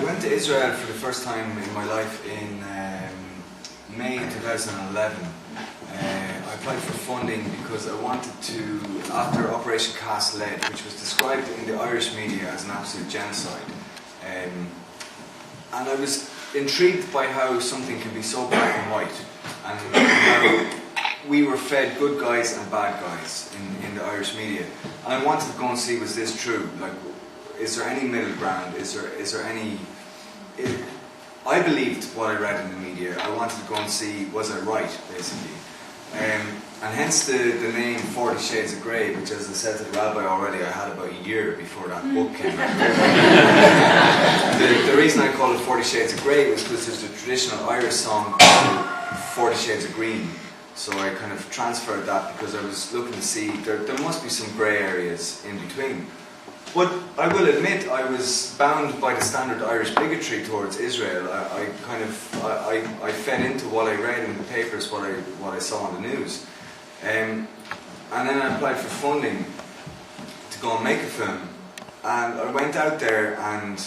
went to Israel for the first time in my life in May 2011. I applied for funding because I wanted to, after Operation Cast Lead, which was described in the Irish media as an absolute genocide, and I was intrigued by how something can be so black and white, and how we were fed good guys and bad guys in the Irish media. And I wanted to go and see, was this true? Like, is there any middle ground? Is there any... I believed what I read in the media. I wanted to go and see, was I right, basically. And hence the name 40 Shades of Grey, which, as I said to the rabbi already, I had about a year before that book came out. The reason I call it 40 Shades of Grey was because there's a traditional Irish song called 40 Shades of Green. So I kind of transferred that because I was looking to see, there must be some grey areas in between. But I will admit, I was bound by the standard Irish bigotry towards Israel. I fed into what I read in the papers, what I saw on the news. And then I applied for funding to go and make a film. And I went out there, and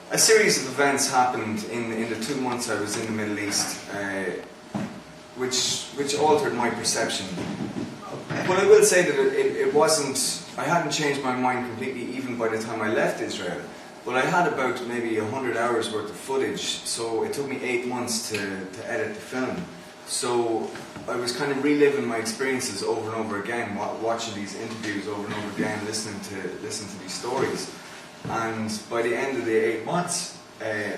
a series of events happened in the 2 months I was in the Middle East, which altered my perception. But I will say that it wasn't... I hadn't changed my mind completely even by the time I left Israel. But I had about maybe 100 hours worth of footage, so it took me 8 months to edit the film. So I was kind of reliving my experiences over and over again, watching these interviews over and over again, listening to these stories. And by the end of the 8 months, I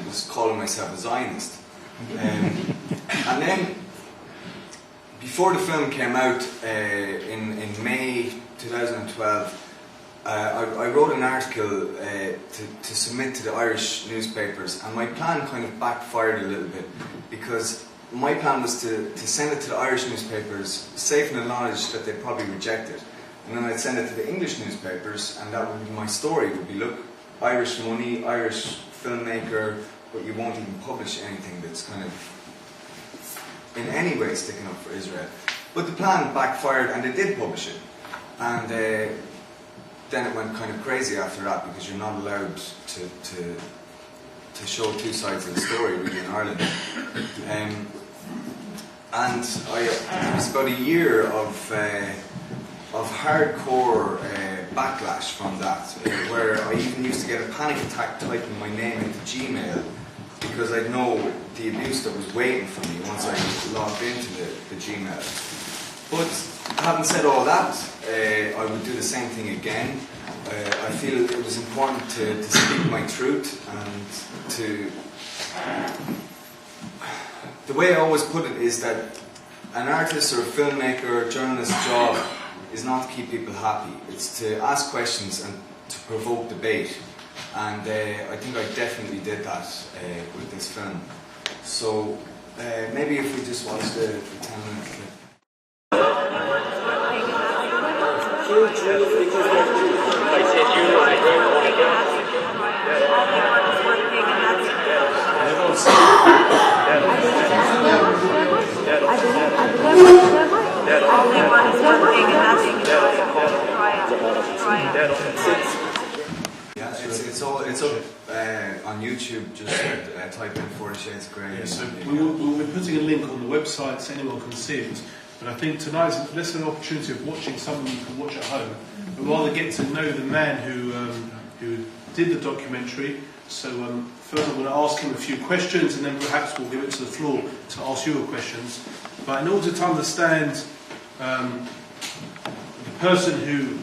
was calling myself a Zionist. And then, before the film came out in May 2012, I wrote an article to submit to the Irish newspapers, and my plan kind of backfired a little bit, because my plan was to send it to the Irish newspapers, safe in the knowledge that they'd probably reject it, and then I'd send it to the English newspapers, and that would be my story. It would be, look, Irish money, Irish filmmaker, but you won't even publish anything that's kind of in any way sticking up for Israel. But the plan backfired, and they did publish it. And then it went kind of crazy after that, because you're not allowed to show two sides of the story really in Ireland. And it was about a year of hardcore backlash from that, where I even used to get a panic attack typing my name into Gmail, because I'd know the abuse that was waiting for me once I logged into the Gmail. But having said all that, I would do the same thing again. I feel it was important to speak my truth, and the way I always put it is that an artist or a filmmaker or a journalist's job is not to keep people happy. It's to ask questions and to provoke debate. And I think I definitely did that with this film. So maybe if we just watch the 10-minute clip. It's up on YouTube. Just type in 40 Shades of Grey. Yeah, so we'll be putting a link on the website so anyone can see it. But I think tonight's less an opportunity of watching something you can watch at home, but rather get to know the man who did the documentary. So first I'm going to ask him a few questions, and then perhaps we'll give it to the floor to ask you questions. But in order to understand the person who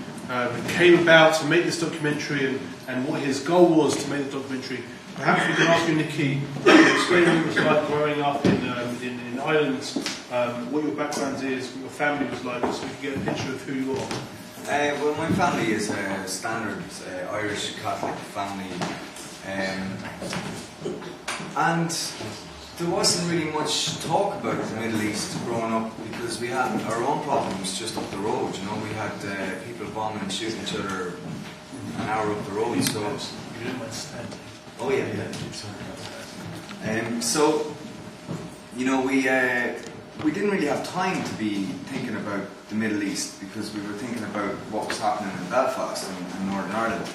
came about to make this documentary and what his goal was to make the documentary, perhaps we can ask you, Nicky, to explain what it was like growing up in Ireland, what your background is, what your family was like, so we can get a picture of who you are. Well, my family is a standard Irish Catholic family, and there wasn't really much talk about the Middle East growing up, because we had our own problems just up the road. You know, we had people bombing and shooting each other an hour up the road. So, you didn't mind standing. Oh yeah. So, you know, we didn't really have time to be thinking about the Middle East, because we were thinking about what was happening in Belfast and Northern Ireland.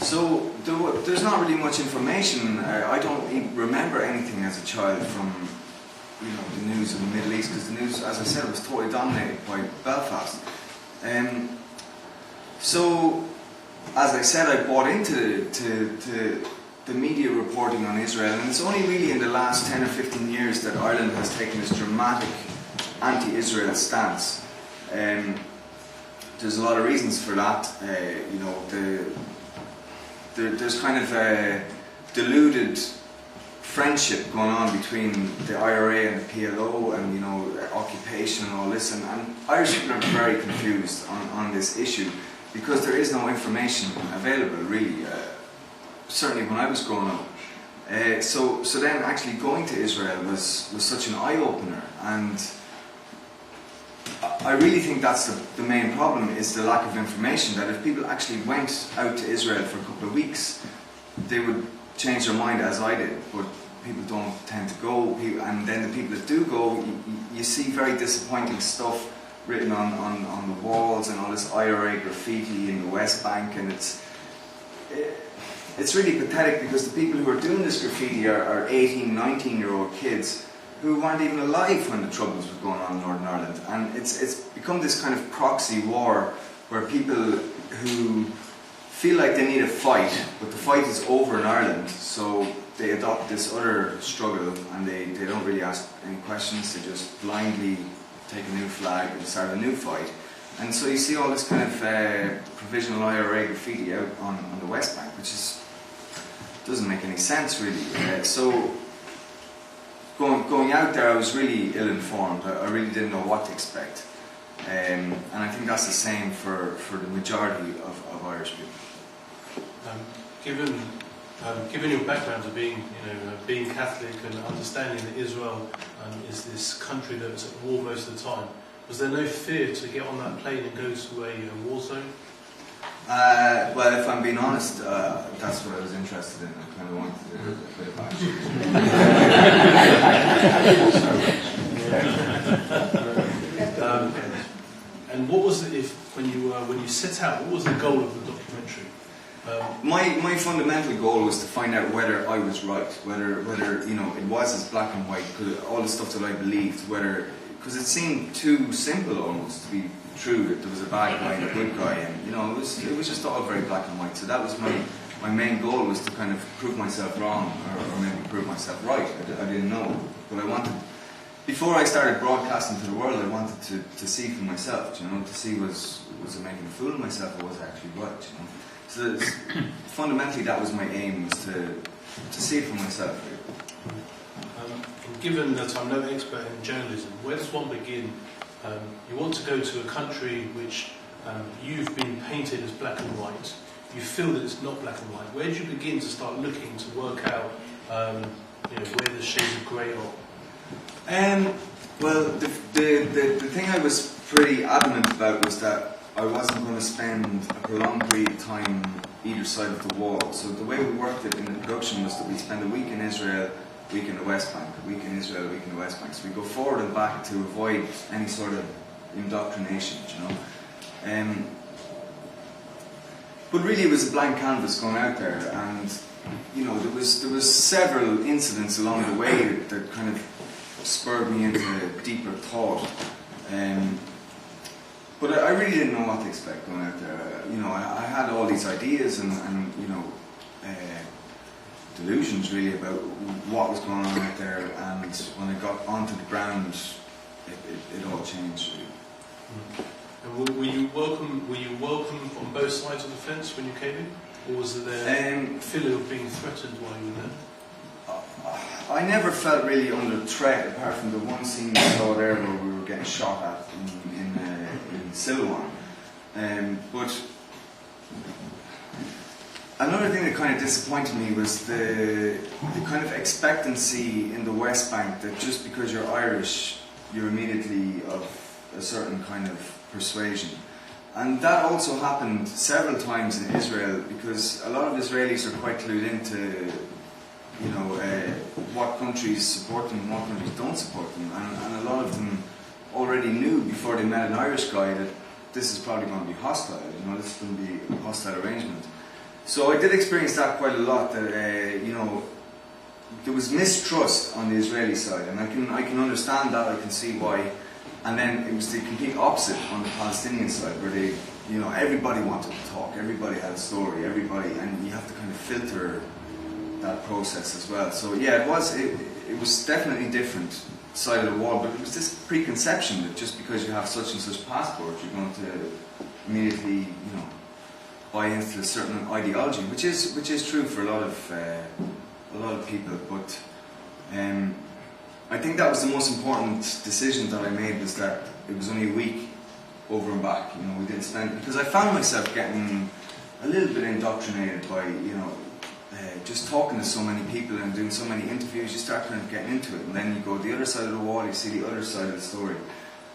So there's not really much information. I don't even remember anything as a child from the news of the Middle East, because the news, as I said, was totally dominated by Belfast. So, as I said, I bought into the media reporting on Israel, and it's only really in the last 10 or 15 years that Ireland has taken this dramatic anti-Israel stance. There's a lot of reasons for that. There's kind of a deluded friendship going on between the IRA and the PLO, and occupation and all this, and Irish people are very confused on this issue because there is no information available really. Certainly when I was growing up. So then actually going to Israel was such an eye-opener, and I really think that's the main problem, is the lack of information. That if people actually went out to Israel for a couple of weeks, they would change their mind, as I did, but people don't tend to go, and then the people that do go, you see very disappointing stuff written on the walls and all this IRA graffiti in the West Bank, and it's really pathetic, because the people who are doing this graffiti are 18, 19-year-old kids who weren't even alive when the troubles were going on in Northern Ireland. And it's become this kind of proxy war where people who feel like they need a fight, but the fight is over in Ireland, so they adopt this other struggle, and they don't really ask any questions. They just blindly take a new flag and start a new fight. And so you see all this kind of provisional IRA graffiti out on the West Bank, which doesn't make any sense really. So going out there, I was really ill-informed. I really didn't know what to expect, and I think that's the same for the majority of Irish people. Given your background of being Catholic and understanding that Israel is this country that was at war most of the time, was there no fear to get on that plane and go to a war zone? Well, if I'm being honest, that's what I was interested in. I kind of wanted to do a bit of action. And what was it, when you set out, what was the goal of the documentary? My fundamental goal was to find out whether I was right, whether it was as black and white, all the stuff that I believed, because it seemed too simple almost to be true, that there was a bad guy and a good guy, and it was just all very black and white. So that was my main goal, was to kind of prove myself wrong, or maybe prove myself right. I didn't know, but I wanted, before I started broadcasting to the world, I wanted to see for myself, to see was I making a fool of myself, or was I actually right, So fundamentally that was my aim, was to see it for myself. And given that I'm no expert in journalism, where does one begin? You want to go to a country which you've been painted as black and white. You feel that it's not black and white. Where do you begin to start looking to work out where the shades of grey are? Well, the thing I was pretty adamant about was that I wasn't going to spend a prolonged period of time either side of the wall. So the way we worked it in the production was that we'd spend a week in Israel, a week in the West Bank, a week in Israel, a week in the West Bank. So we go forward and back to avoid any sort of indoctrination, But really it was a blank canvas going out there, and there was several incidents along the way that kind of spurred me into deeper thought. But I really didn't know what to expect going out there. I had all these ideas and delusions really about what was going on out there, and when I got onto the ground, it all changed really. And were you welcome on both sides of the fence when you came in, or was there a feeling of being threatened while you were there? I never felt really under threat, apart from the one scene we saw there where we were getting shot at in Silwan. But another thing that kind of disappointed me was the kind of expectancy in the West Bank that just because you're Irish, you're immediately of a certain kind of persuasion. And that also happened several times in Israel, because a lot of Israelis are quite clued into what countries support them and what countries don't support them, and a lot of them already knew before they met an Irish guy that this is probably going to be hostile, this is going to be a hostile arrangement. So I did experience that quite a lot. That there was mistrust on the Israeli side, and I can understand that. I can see why. And then it was the complete opposite on the Palestinian side, where they, everybody wanted to talk, everybody had a story, and you have to kind of filter that process as well. So yeah, it was definitely different side of the wall, but it was this preconception that just because you have such and such passport, you're going to immediately, buy into a certain ideology, which is true for a lot of people. But I think that was the most important decision that I made, was that it was only a week over and back. We didn't spend, because I found myself getting a little bit indoctrinated by just talking to so many people and doing so many interviews. You start kind of getting into it, and then you go the other side of the wall, you see the other side of the story.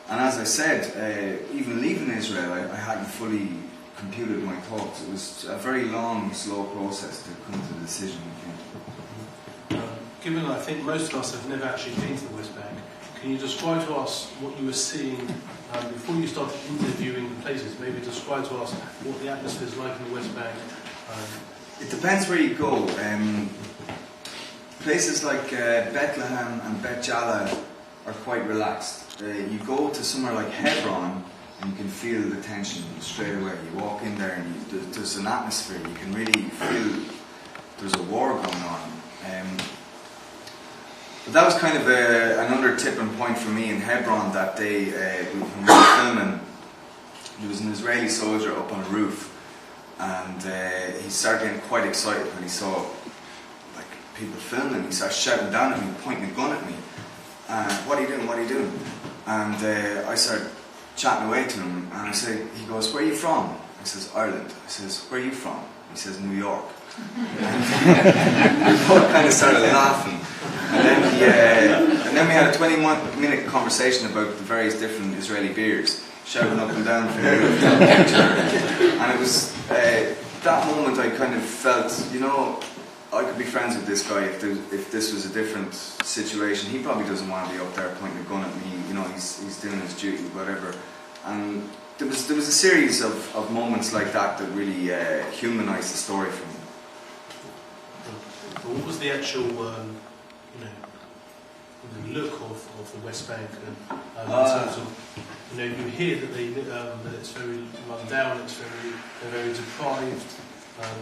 And as I said, even leaving Israel, I hadn't fully computed my thoughts. It was a very long, slow process to come to the decision. Given I think most of us have never actually been to the West Bank, can you describe to us what you were seeing before you started interviewing the places? Maybe describe to us what the atmosphere is like in the West Bank. It depends where you go. Places like Bethlehem and Beit Jala are quite relaxed. You go to somewhere like Hebron, and you can feel the tension straight away. You walk in there, and there's an atmosphere. You can really feel there's a war going on. But that was kind of another tipping point for me in Hebron that day when we were filming. There was an Israeli soldier up on a roof, and he started getting quite excited when he saw people filming. He started shouting down at me, pointing a gun at me. What are you doing? What are you doing? And I started chatting away to him, and he goes, where are you from? I says, Ireland. I says, where are you from? He says, New York. We both kind of started laughing. And then we had a 20-minute conversation about the various different Israeli beers, shouting up and down from the rooftop. And it was that moment I kind of felt, I could be friends with this guy if this was a different situation. He probably doesn't want to be up there pointing a gun at me. He's doing his duty, whatever. And there was a series of moments like that really humanized the story for me. What was the actual, the look of the West Bank in terms of, you hear that that it's very run down, they're very deprived.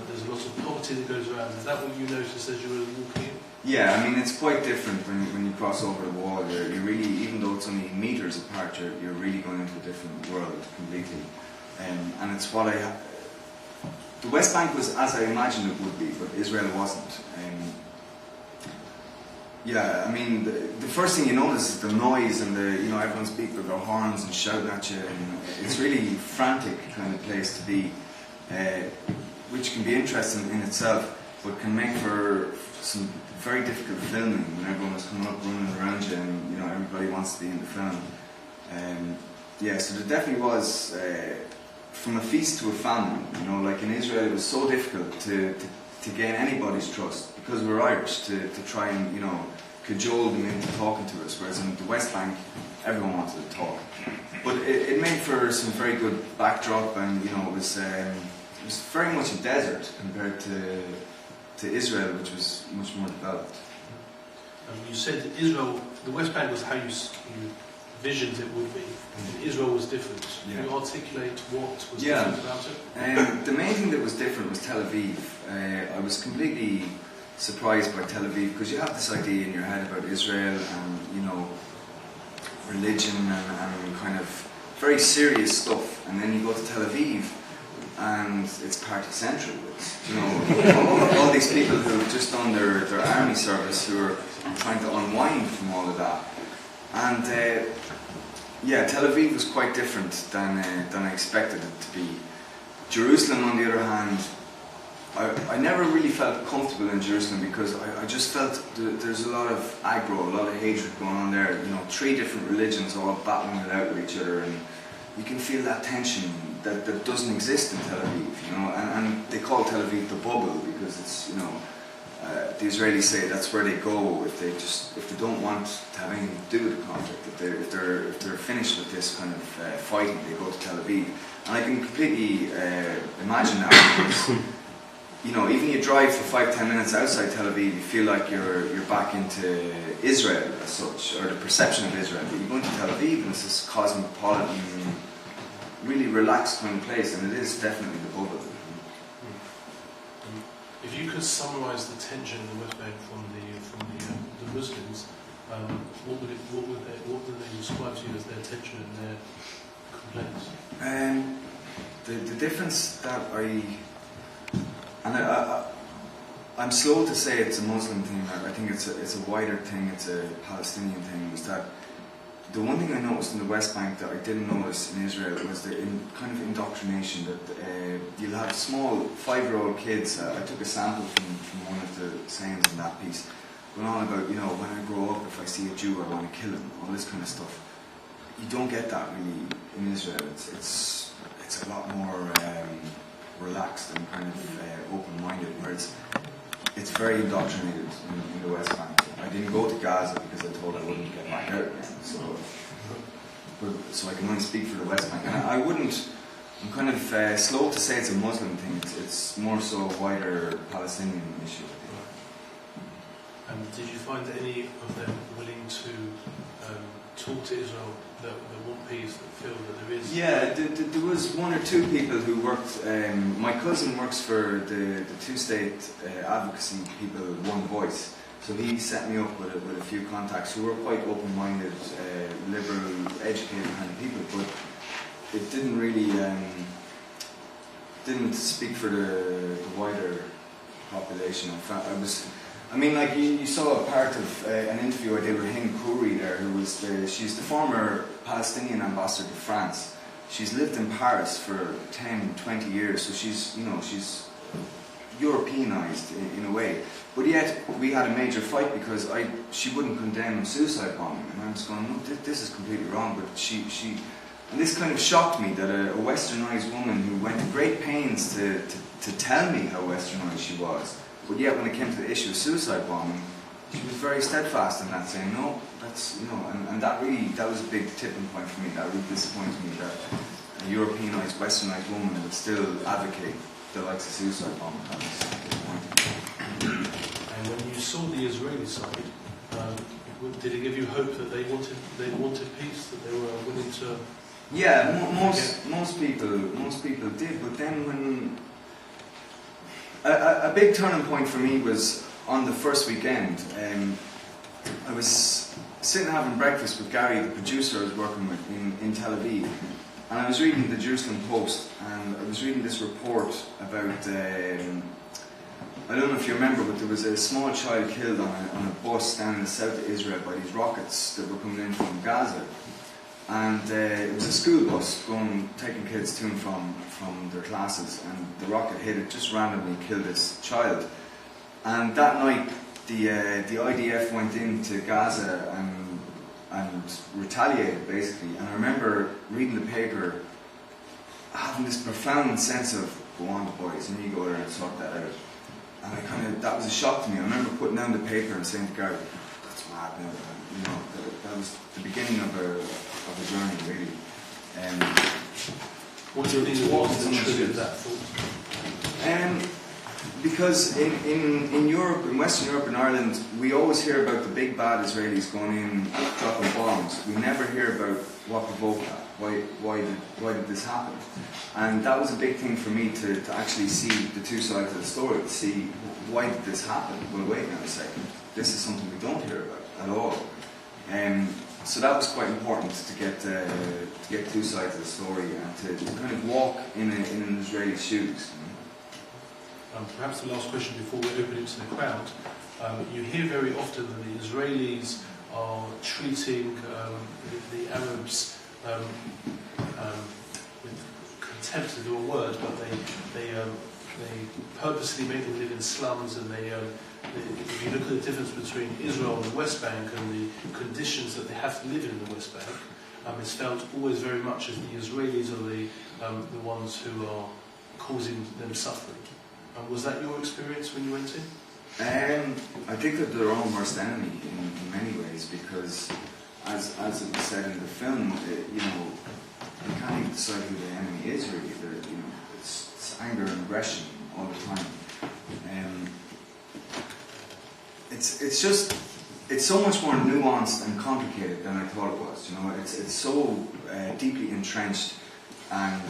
There's a lot of poverty that goes around. Is that what you noticed as you were walking in? Yeah, I mean, it's quite different when you cross over the wall. You're really, even though it's only meters apart, you're really going into a different world completely. And it's what the West Bank was as I imagined it would be, but Israel wasn't. Yeah, I mean, the first thing you notice is the noise and everyone speaks with their horns and shouting at you, and it's really frantic kind of place to be. Which can be interesting in itself, but can make for some very difficult filming when everyone is coming up running around you, and everybody wants to be in the film. So there definitely was from a feast to a famine. Like in Israel, it was so difficult to gain anybody's trust because we're Irish to try and cajole them into talking to us. Whereas in the West Bank, everyone wanted to talk, but it made for some very good backdrop, and it was very much a desert compared to Israel, which was much more developed. You said that Israel, the West Bank was how you visioned it would be. Israel was different. Can you articulate what was different about it? The main thing that was different was Tel Aviv. I was completely surprised by Tel Aviv because you have this idea in your head about Israel and religion and kind of very serious stuff, and then you go to Tel Aviv and it's party central. It's, all these people who have just done their army service who are trying to unwind from all of that. And Tel Aviv was quite different than I expected it to be. Jerusalem, on the other hand, I never really felt comfortable in Jerusalem because I just felt there's a lot of aggro, a lot of hatred going on there. 3 different religions all battling it out with each other, and you can feel that tension that doesn't exist in Tel Aviv, and they call Tel Aviv the bubble because it's, the Israelis say that's where they go if they don't want to have anything to do with the conflict. If they're finished with this kind of fighting, they go to Tel Aviv, and I can completely imagine that because you know, even you drive for 5-10 minutes outside Tel Aviv, you feel like you're back into Israel as such, or the perception of Israel. But you go into Tel Aviv and it's this cosmopolitan, really relaxed kind of place, and it is definitely the bubble. If you could summarise the tension in the West Bank from the Muslims, what would they describe to you as their tension and their complaints? The difference that I'm slow to say it's a Muslim thing. I think it's a wider thing. It's a Palestinian thing. Was that the one thing I noticed in the West Bank that I didn't notice in Israel was the kind of indoctrination that you'll have small 5-year-old kids. I took a sample from one of the sayings in that piece, going on about, you know, when I grow up, if I see a Jew, I want to kill him. All this kind of stuff. You don't get that really in Israel. It's a lot more relaxed and kind of open-minded, whereas it's very indoctrinated in the West Bank. I didn't go to Gaza because I thought I wouldn't get back out again. So I can only speak for the West Bank. And I'm kind of slow to say it's a Muslim thing. It's more so a wider Palestinian issue. Did you find any of them willing to talk to Israel that want peace, that feel that there is? Yeah, there was 1 or 2 people who worked. My cousin works for the two-state advocacy people, One Voice. So he set me up with a few contacts who were quite open-minded, liberal, educated kind of people, but it didn't really didn't speak for the wider population. In fact, you saw a part of an interview I did with Hind Khoury there, who was she's the former Palestinian ambassador to France. She's lived in Paris for 10, 20 years, so she's Europeanized in a way. But yet we had a major fight because she wouldn't condemn suicide bombing, and I was going, no, this is completely wrong. But she and this kind of shocked me that a westernized woman who went to great pains to tell me how westernized she was. But yet, when it came to the issue of suicide bombing, she was very steadfast in that, saying, no, that's, and that was a big tipping point for me. That really disappointed me that a Europeanized, westernized woman would still advocate the likes of suicide bombing. That was disappointing. And when you saw the Israeli side, did it give you hope that they wanted peace, that they were willing to? Yeah, most people did, but then when a big turning point for me was on the first weekend. I was sitting having breakfast with Gary, the producer I was working with in Tel Aviv, and I was reading the Jerusalem Post, and I was reading this report about, I don't know if you remember, but there was a small child killed on a bus down in the south of Israel by these rockets that were coming in from Gaza. And it was a school bus taking kids to and from their classes, and the rocket hit it, just randomly killed this child. And that night, the IDF went into Gaza and retaliated, basically. And I remember reading the paper, having this profound sense of, go on, boys, and you go there and sort that out. And that was a shock to me. I remember putting down the paper and saying to Gary, that's mad now. That was the beginning of a journey, really. What do you think was the trigger that thought? Because in Europe, in Western Europe and Ireland, we always hear about the big bad Israelis going in, dropping bombs. We never hear about what provoked that. Why did this happen? And that was a big thing for me to actually see the two sides of the story, to see why did this happen? Well, wait now a second. This is something we don't hear about at all. So that was quite important to get two sides of the story and to kind of walk in an Israeli shoes. Perhaps the last question before we open it to the crowd. You hear very often that the Israelis are treating the Arabs with contempt is the wrong word, but they purposely make them live in slums, and if you look at the difference between Israel and the West Bank and the conditions that they have to live in the West Bank, it's felt always very much as the Israelis are the ones who are causing them suffering. Was that your experience when you went in? I think that they're their own worst enemy in many ways, because as it was said in the film, you can't even decide who the enemy is really. It's anger and aggression all the time. it's just, it's so much more nuanced and complicated than I thought it was. You know, it's so deeply entrenched, and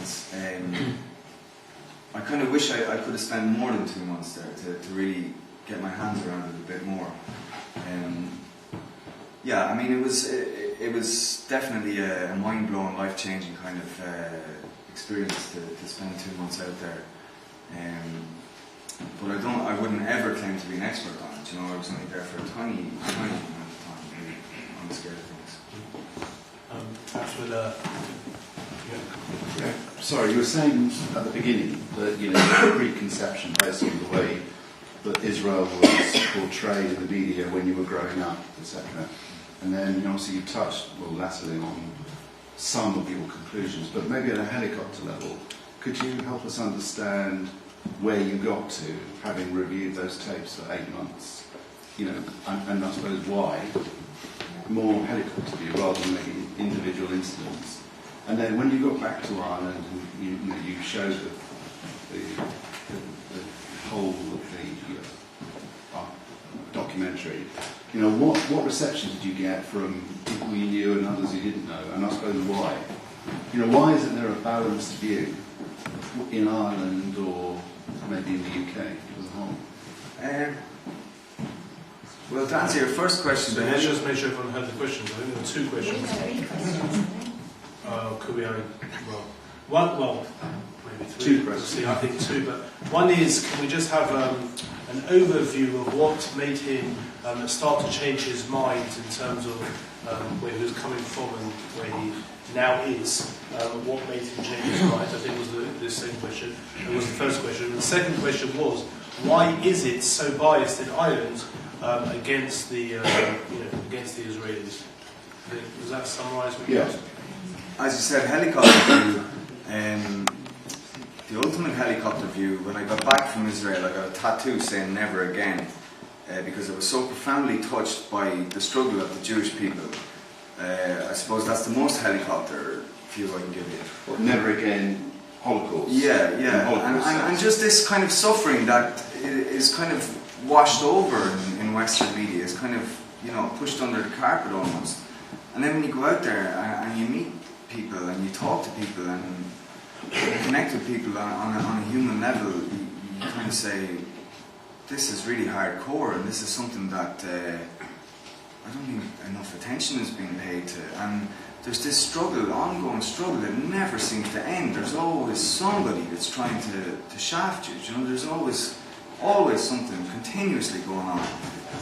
I kind of wish I could have spent more than 2 months there to really get my hands around it a bit more. Yeah, I mean, it was definitely a mind-blowing, life-changing kind of experience to spend 2 months out there. But I wouldn't ever claim to be an expert on it. You know, I was only there for a tiny amount of time, really, on the scale of things. Perhaps with Yeah. Sorry, you were saying at the beginning that, you know, the preconception basically the way that Israel was portrayed in the media when you were growing up, etc. And then, you know, obviously you touched, well, latterly on some of your conclusions, but maybe at a helicopter level, could you help us understand where you got to, having reviewed those tapes for 8 months, you know, and I suppose why? More helicopter view rather than maybe individual incidents. And then when you got back to Ireland and you showed the whole of the documentary, you know, what reception did you get from people you knew and others you didn't know? And I suppose why? You know, why isn't there a balanced view in Ireland or maybe in the UK as a whole? Well, to answer your first question, so let's just make sure everyone had the questions. I think there were 2 questions. Could we only, well, maybe 3. 2 questions. I think 2, but one is, can we just have an overview of what made him start to change his mind in terms of where he was coming from and where he now is? What made him change his mind? I think was the second question. That was the first question. And the second question was, why is it so biased in Ireland against the against the Israelis? Does that summarise what you asked? As you said, helicopter view. The ultimate helicopter view. When I got back from Israel, I got a tattoo saying "Never Again," because I was so profoundly touched by the struggle of the Jewish people. I suppose that's the most helicopter view I can give you. Well, never again, Holocaust. Yeah, and just this kind of suffering that is kind of washed over in Western media, is kind of, you know, pushed under the carpet almost. And then when you go out there and you meet people and you talk to people and you connect with people on a human level, you kind of say, this is really hardcore, and this is something that I don't think enough attention is being paid to. And there's this struggle, ongoing struggle that never seems to end. There's always somebody that's trying to shaft you. You know, there's always something continuously going on.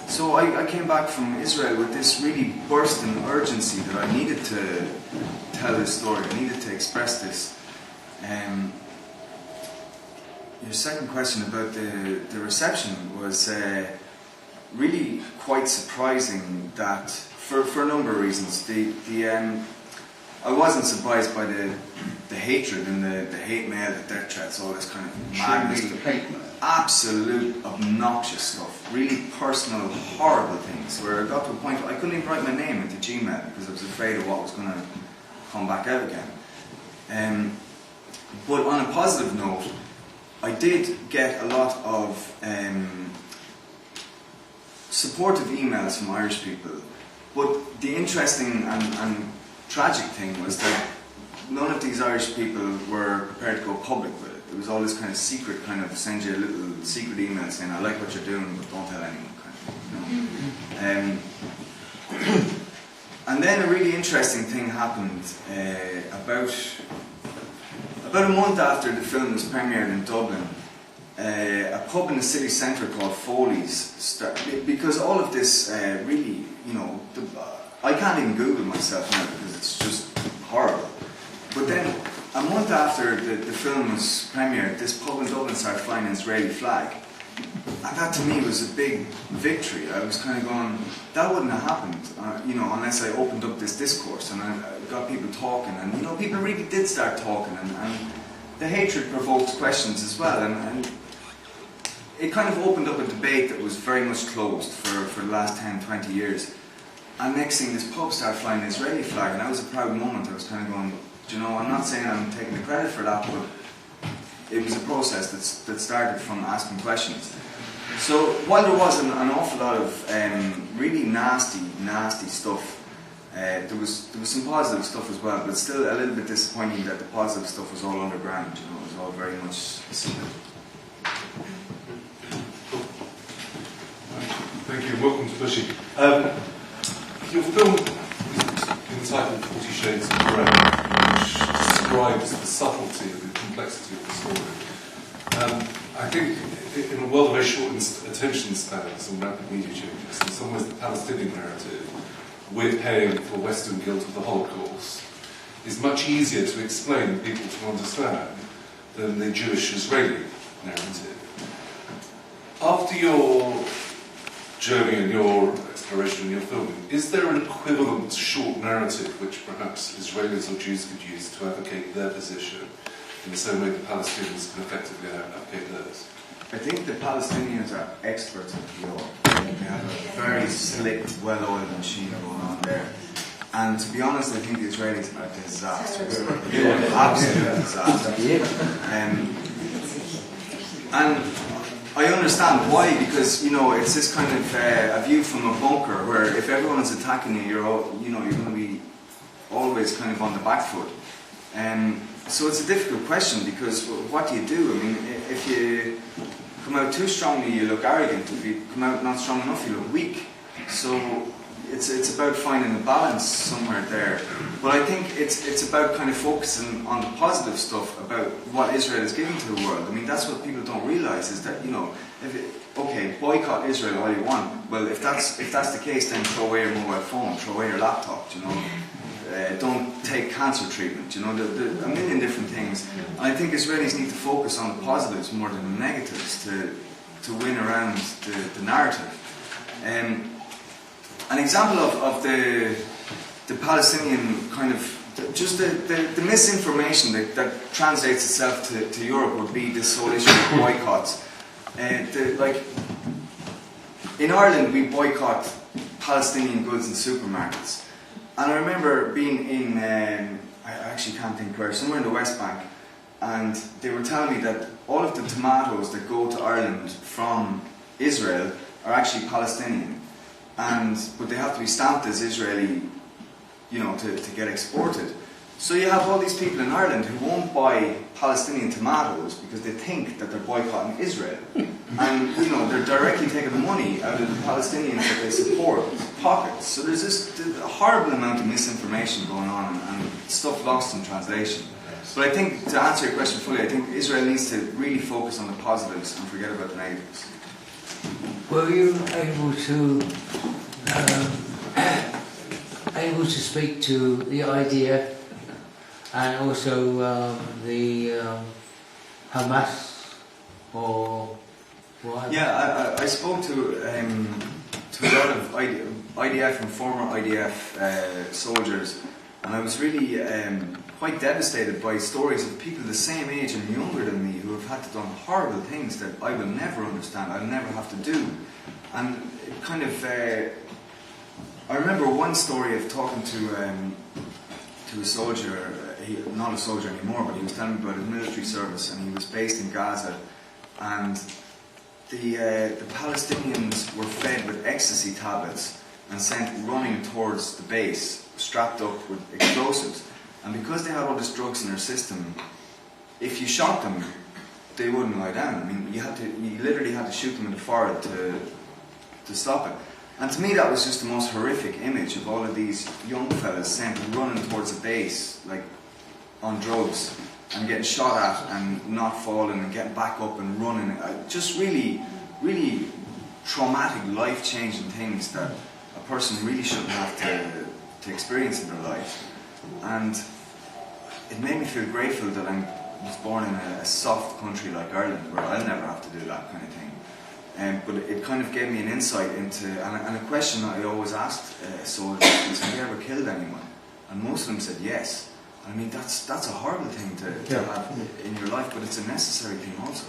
So I came back from Israel with this really bursting urgency that I needed to tell this story. I needed to express this. Your second question about the reception was really quite surprising. That for a number of reasons, I wasn't surprised by the hatred and the hate mail, the death threats, all this kind of madness. Absolute obnoxious stuff, really personal, horrible things, where I got to a point where I couldn't even write my name into Gmail because I was afraid of what was going to come back out again. But on a positive note, I did get a lot of supportive emails from Irish people, but the interesting and tragic thing was that none of these Irish people were prepared to go public with it. There was all this kind of secret, kind of send you a little secret email saying, I like what you're doing, but don't tell anyone, kind of, you know. And then a really interesting thing happened about a month after the film was premiered in Dublin. A pub in the city centre called Foley's started, because all of this really, you know, I can't even Google myself now because it's just horrible. But then, a month after the film was premiered, this pub in Dublin started flying an Israeli flag. And that to me was a big victory. I was kind of going, that wouldn't have happened, you know, unless I opened up this discourse and I got people talking. And, you know, people really did start talking. And the hatred provoked questions as well. And it kind of opened up a debate that was very much closed for the last 10, 20 years. And next thing, this pub started flying an Israeli flag. And that was a proud moment. I was kind of going, you know, I'm not saying I'm taking the credit for that, but it was a process that started from asking questions. So while there was an awful lot of really nasty stuff, there was some positive stuff as well, but still a little bit disappointing that the positive stuff was all underground. You know, it was all very much secret. Thank you, and welcome to Bushey. Your film is entitled 40 Shades of Grey, which describes the subtlety and the complexity of the story. I think in a world of very short attention spans and rapid media changes, in some ways the Palestinian narrative, we're paying for Western guilt of the Holocaust, is much easier to explain and people to understand than the Jewish-Israeli narrative. After your journey and your exploration and your filming, is there an equivalent short narrative which perhaps Israelis or Jews could use to advocate their position in the same way the Palestinians can effectively advocate theirs? I think the Palestinians are experts at PR. They have a very slick, well-oiled machine going on there. And to be honest, I think the Israelis are disastrous. They are absolute disasters. And I understand why, because it's this kind of a view from a bunker where if everyone is attacking you, you're going to be always kind of on the back foot. So it's a difficult question, because what do you do? I mean, if you come out too strongly, you look arrogant. If you come out not strong enough, you look weak. So it's about finding a balance somewhere there. But I think it's about kind of focusing on the positive stuff about what Israel is giving to the world. I mean, that's what people don't realise, is that, boycott Israel all you want. Well, if that's the case, then throw away your mobile phone, throw away your laptop, don't take cancer treatment, there are a million different things. And I think Israelis need to focus on the positives more than the negatives to win around the narrative. An example of the Palestinian kind of, just the misinformation that translates itself to Europe would be this whole issue of boycotts. In Ireland we boycott Palestinian goods in supermarkets. And I remember being in, I actually can't think where, somewhere in the West Bank, and they were telling me that all of the tomatoes that go to Ireland from Israel are actually Palestinian, but they have to be stamped as Israeli, to get exported. So you have all these people in Ireland who won't buy Palestinian tomatoes because they think that they're boycotting Israel. And, they're directly taking the money out of the Palestinians that they support pockets. So there's this a horrible amount of misinformation going on and stuff lost in translation. But I think, to answer your question fully, I think Israel needs to really focus on the positives and forget about the negatives. Were you able to speak to the IDF and also the Hamas or what? Yeah, I spoke to a lot of IDF and former IDF soldiers, and I was really quite devastated by stories of people the same age and younger than me who have had to done horrible things that I will never understand, I'll never have to do. And it kind of, I remember one story of talking to a soldier, not a soldier anymore, but he was telling me about his military service, and he was based in Gaza, and the Palestinians were fed with ecstasy tablets and sent running towards the base, strapped up with explosives. And because they had all this drugs in their system, if you shot them, they wouldn't lie down. I mean, you literally had to shoot them in the forehead to stop it. And to me, that was just the most horrific image of all of these young fellas sent running towards a base, like on drugs, and getting shot at and not falling and getting back up and running. Just really, really traumatic, life-changing things that a person really shouldn't have to experience in their life. And it made me feel grateful that I was born in a soft country like Ireland, where I'll never have to do that kind of thing. But it kind of gave me an insight into, and a question that I always asked soldiers is, have you ever killed anyone? And most of them said yes. I mean, that's a horrible thing to have in your life, but it's a necessary thing also,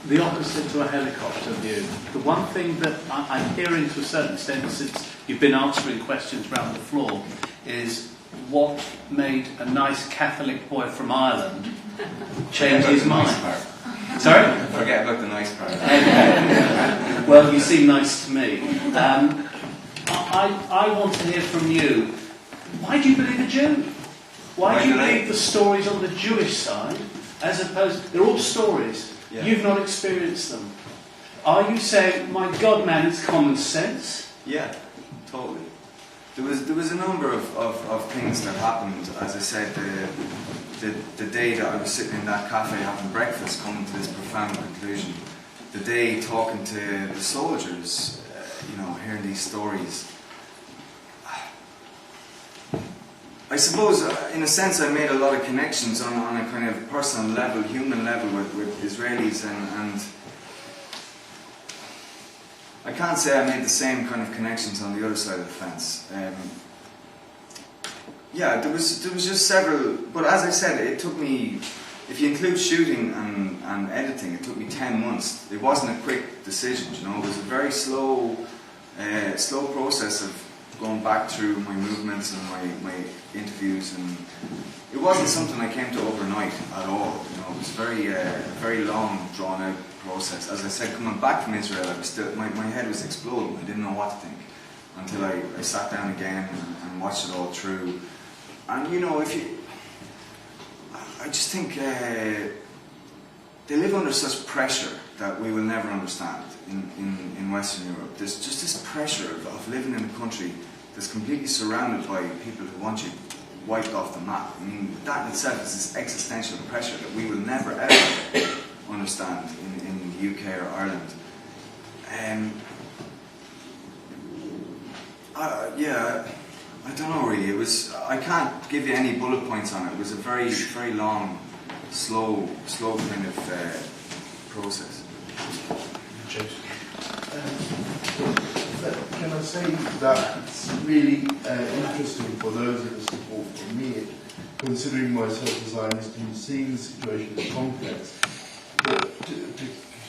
The opposite to a helicopter view. The one thing that I'm hearing to a certain extent, since you've been answering questions around the floor, is what made a nice Catholic boy from Ireland change his Forget about the mind. nice part. Sorry? Forget about the nice part. Okay. Well, you seem nice to me. I want to hear from you. Why do you believe a Jew? Why do you believe the stories on the Jewish side, as opposed... They're all stories. Yeah. You've not experienced them. Are you saying, my God, man, it's common sense? Yeah, totally. There was a number of things that happened, as I said, the day that I was sitting in that cafe having breakfast, coming to this profound conclusion. The day talking to the soldiers, hearing these stories. I suppose, in a sense, I made a lot of connections on a kind of personal level, human level with Israelis, and I can't say I made the same kind of connections on the other side of the fence. Yeah, there was just several, but as I said, it took me, if you include shooting and editing, it took me 10 months. It wasn't a quick decision, it was a very slow process of going back through my movements and my interviews, and it wasn't something I came to overnight at all. It was very long, drawn out process. As I said, coming back from Israel, I was still my head was exploding. I didn't know what to think until I sat down again and watched it all through. And I just think they live under such pressure that we will never understand in Western Europe. There's just this pressure of living in a country that's completely surrounded by people who want you wiped off the map. I mean, that in itself is this existential pressure that we will never ever understand in the UK or Ireland. I don't know really. I can't give you any bullet points on it. It was a very, very long, slow kind of process. Can I say that it's really interesting for those that support for me, considering myself a Zionist and seeing the situation as complex, but to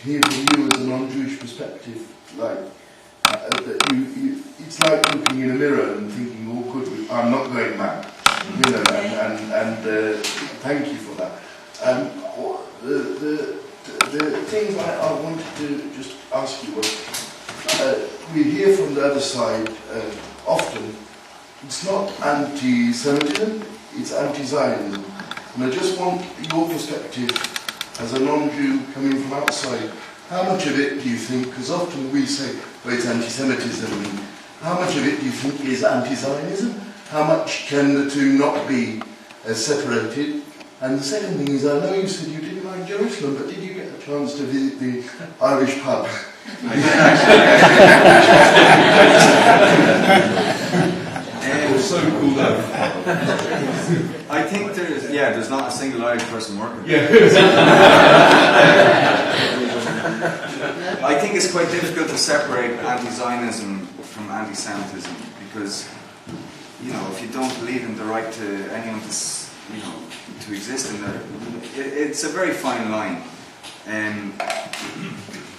hear from you as a non-Jewish perspective, like that it's like looking in a mirror and thinking, oh, good, I'm not going mad, and thank you for that. The things I wanted to just ask you was, we hear from the other side often, it's not anti-Semitism, it's anti-Zionism. And I just want your perspective as a non-Jew coming from outside. How much of it do you think, because often we say, well, it's anti-Semitism, how much of it do you think is anti-Zionism? How much can the two not be separated? And the second thing is, I know you said you didn't like Jerusalem, but did you get a chance to visit the Irish pub? It was so cool out. I think there's not a single Irish person working. Yeah. I think it's quite difficult to separate anti-Zionism from anti-Semitism because, if you don't believe in the right to anyone to exist in there, it's a very fine line.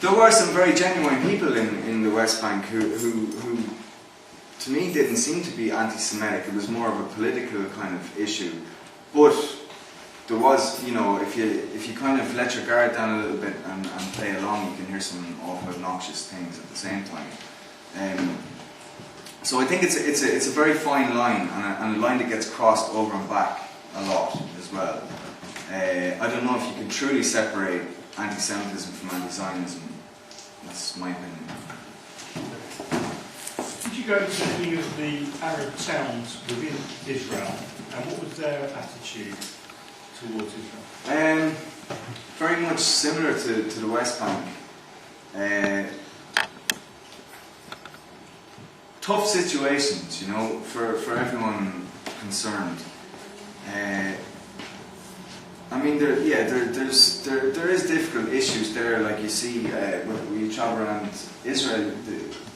There were some very genuine people in the West Bank who to me didn't seem to be anti-Semitic. It was more of a political kind of issue. But there was, if you kind of let your guard down a little bit and play along, you can hear some awful obnoxious things at the same time. So I think it's a very fine line, and a line that gets crossed over and back a lot as well. I don't know if you can truly separate anti-Semitism from anti-Zionism. That's my opinion. Did you go to any of the Arab towns within Israel, and what was their attitude towards Israel? Very much similar to the West Bank. Tough situations, for everyone concerned. There is difficult issues there. Like you see, when you travel around Israel,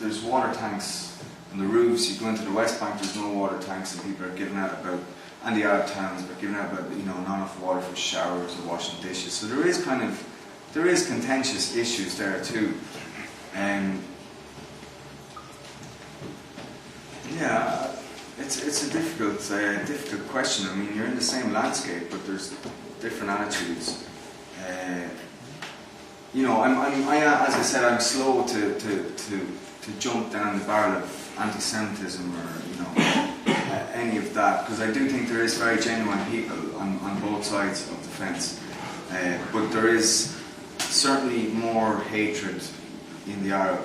there's water tanks on the roofs. You go into the West Bank, there's no water tanks, and people are giving out and the Arab towns are giving out about not enough water for showers or washing dishes. So there is contentious issues there too. It's a difficult question. I mean, you're in the same landscape, but there's different attitudes. You know, as I said, I'm slow to jump down the barrel of anti-Semitism or, you know, any of that, because I do think there is very genuine people on both sides of the fence. But there is certainly more hatred in the Arab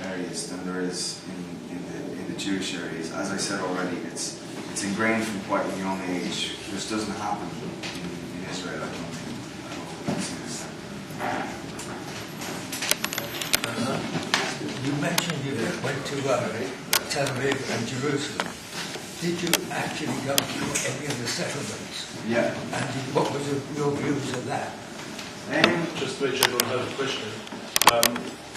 areas than there is in the Jewish areas. As I said already, it's ingrained from quite a young age. This doesn't happen in Israel, I don't think. You mentioned you went to Tel Aviv and Jerusalem. Did you actually go to any of the settlements? Yeah. And what was your views of that? Just to make sure everyone heard the question,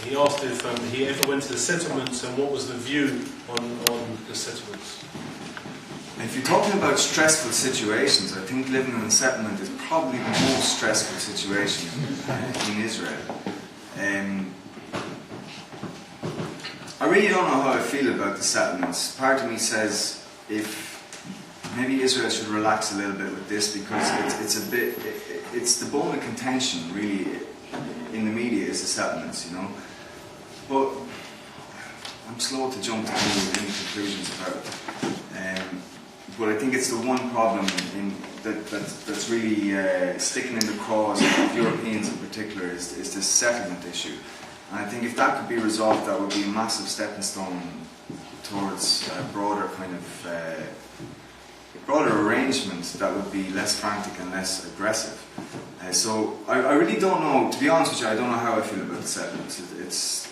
he asked if he ever went to the settlements and what was the view on the settlements. If you're talking about stressful situations, I think living in a settlement is probably the most stressful situation in Israel. I really don't know how I feel about the settlements. Part of me says if maybe Israel should relax a little bit with this, because it's the bone of contention really in the media is the settlements, you know. But I'm slow to jump to any conclusions about it. But I think it's the one problem that's really sticking in the cause of Europeans in particular is this settlement issue. And I think if that could be resolved, that would be a massive stepping stone towards a broader kind of broader arrangement that would be less frantic and less aggressive. So I really don't know, to be honest with you, I don't know how I feel about the settlements.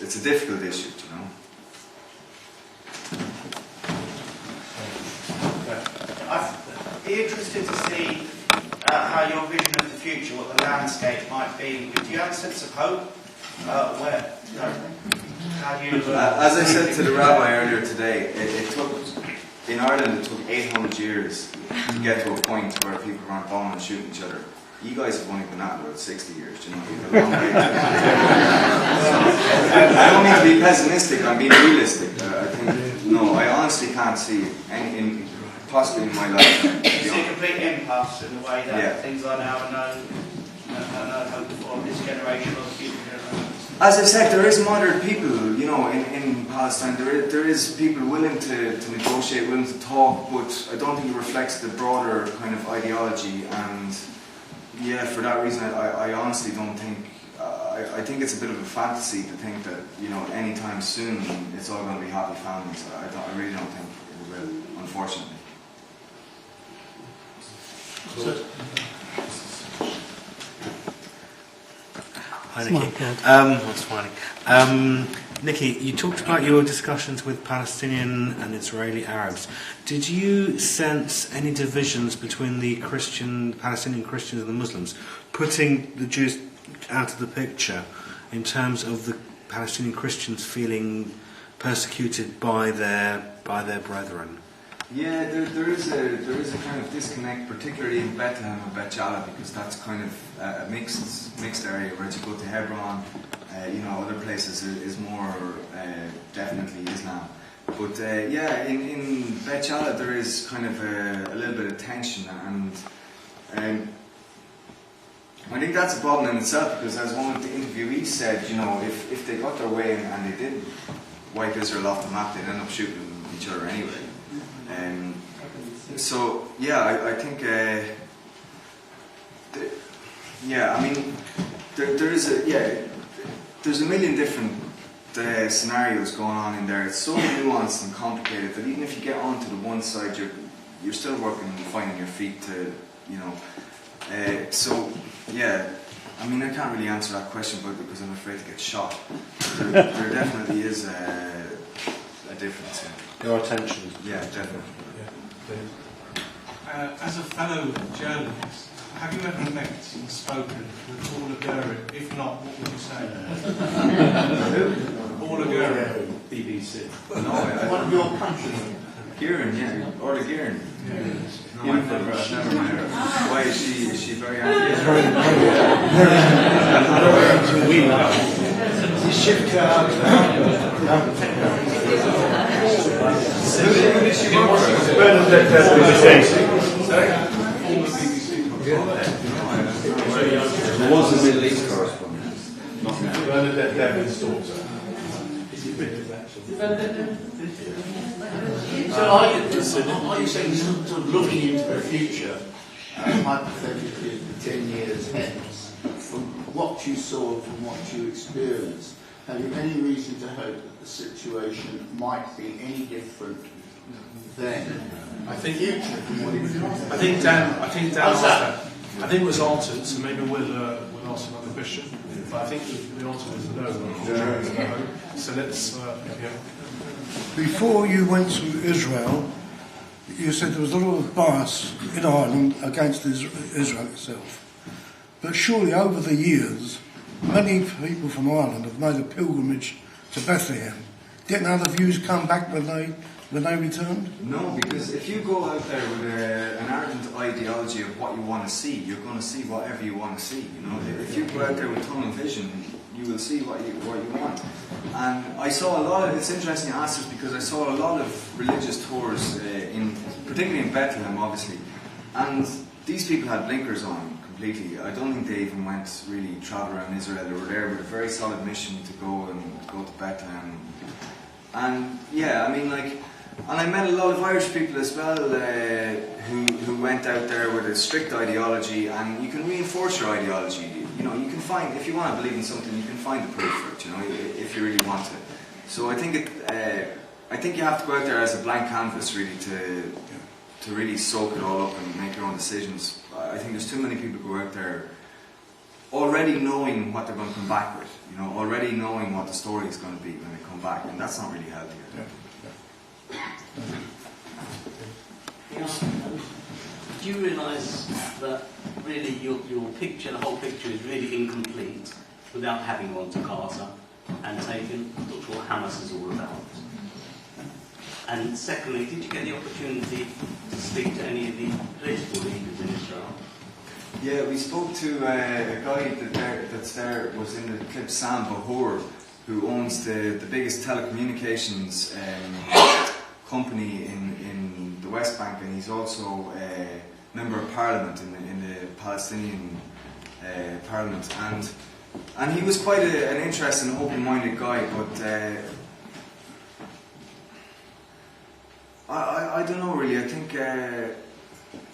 It's a difficult issue, you know. I'd be interested to see how your vision of the future, what the landscape might be. Do you have a sense of hope? Where, you know, how do you... As I said to the rabbi earlier today, in Ireland it took 800 years to get to a point where people weren't bombing and shooting each other. You guys have only been at it about 60 years, you know, you've a long way to I don't mean to be pessimistic, I'm being realistic. I think, no, I honestly can't see anything, possibly in my lifetime. You see a complete impasse in the way that things are now and no hope for this generation or the future generation. As I said, there is moderate people, you know, in Palestine. There is people willing to negotiate, willing to talk, but I don't think it reflects the broader kind of ideology. And yeah, for that reason, I honestly don't think. I think it's a bit of a fantasy to think that, you know, anytime soon it's all going to be happy families. I really don't think it will, unfortunately. Hi, Nicky. Nicky, you talked about your discussions with Palestinian and Israeli Arabs. Did you sense any divisions between the Palestinian Christians and the Muslims, putting the Jews out of the picture in terms of the Palestinian Christians feeling persecuted by their brethren? Yeah, there is a kind of disconnect, particularly in Bethlehem and Beth Jala, because that's kind of a mixed area. Whereas you go to Hebron, you know, other places is more definitely Islam. But yeah, in Beth Jala there is kind of a little bit of tension, and I think that's a problem in itself, because as one of the interviewees said, you know, if they got their way and they didn't wipe Israel off the map, they'd end up shooting each other anyway. So yeah, I think yeah, I mean there's a million different scenarios going on in there. It's so nuanced and complicated that even if you get onto the one side, you're still working and finding your feet to, you know. So yeah, I mean I can't really answer that question, but because I'm afraid to get shot. There definitely is a difference. There are tensions. Yeah, definitely. As a fellow journalist, have you ever met and spoken with Paula Guerin? If not, what would you say? Paula Guerin, BBC. No, One of your countrymen. Guerin, yeah, Orla Guerin. No, I've never met her. Why is she very happy? You shift her out. Sorry? There was a Middle East correspondent. Not now. Bernadette Devin's daughter. So are you saying sort of looking into the future, hypothetically 10 years hence, from what you saw, from what you experienced, have you any reason to hope that the situation might be any different then? I think Dan asked that. I think it was answered, so maybe we'll ask another question. But I think the answer is no. So let's. Before you went to Israel, you said there was a lot of bias in Ireland against Israel itself. But surely over the years, many people from Ireland have made a pilgrimage to Bethlehem. Didn't other views come back when they returned? No, because if you go out there with an ardent ideology of what you want to see, you're going to see whatever you want to see. You know, if you go out there with tunnel vision, you will see what you want. And I saw a lot of. It's interesting you ask this because I saw a lot of religious tours particularly in Bethlehem, obviously, and these people had blinkers on completely. I don't think they even went really travel around Israel. They were there with a very solid mission to go to Bethlehem. And yeah, I mean, like. And I met a lot of Irish people as well who went out there with a strict ideology, and you can reinforce your ideology. You know, you can find, if you want to believe in something, you can find the proof for it, you know, if you really want to. So I think you have to go out there as a blank canvas, really, to really soak it all up and make your own decisions. I think there's too many people who go out there already knowing what they're going to come back with, you know, already knowing what the story is going to be when they come back, and that's not really healthy. Do you realise that really your picture, the whole picture, is really incomplete without having gone to Gaza and taken a look at what Hamas is all about? And secondly, did you get the opportunity to speak to any of the political leaders in Israel? Yeah, we spoke to a guy that's there, was in the clip, Sam Bahor, who owns the biggest telecommunications company in the West Bank, and he's also a member of parliament in the Palestinian parliament, and he was quite an interesting, open-minded guy, but I don't know really. I think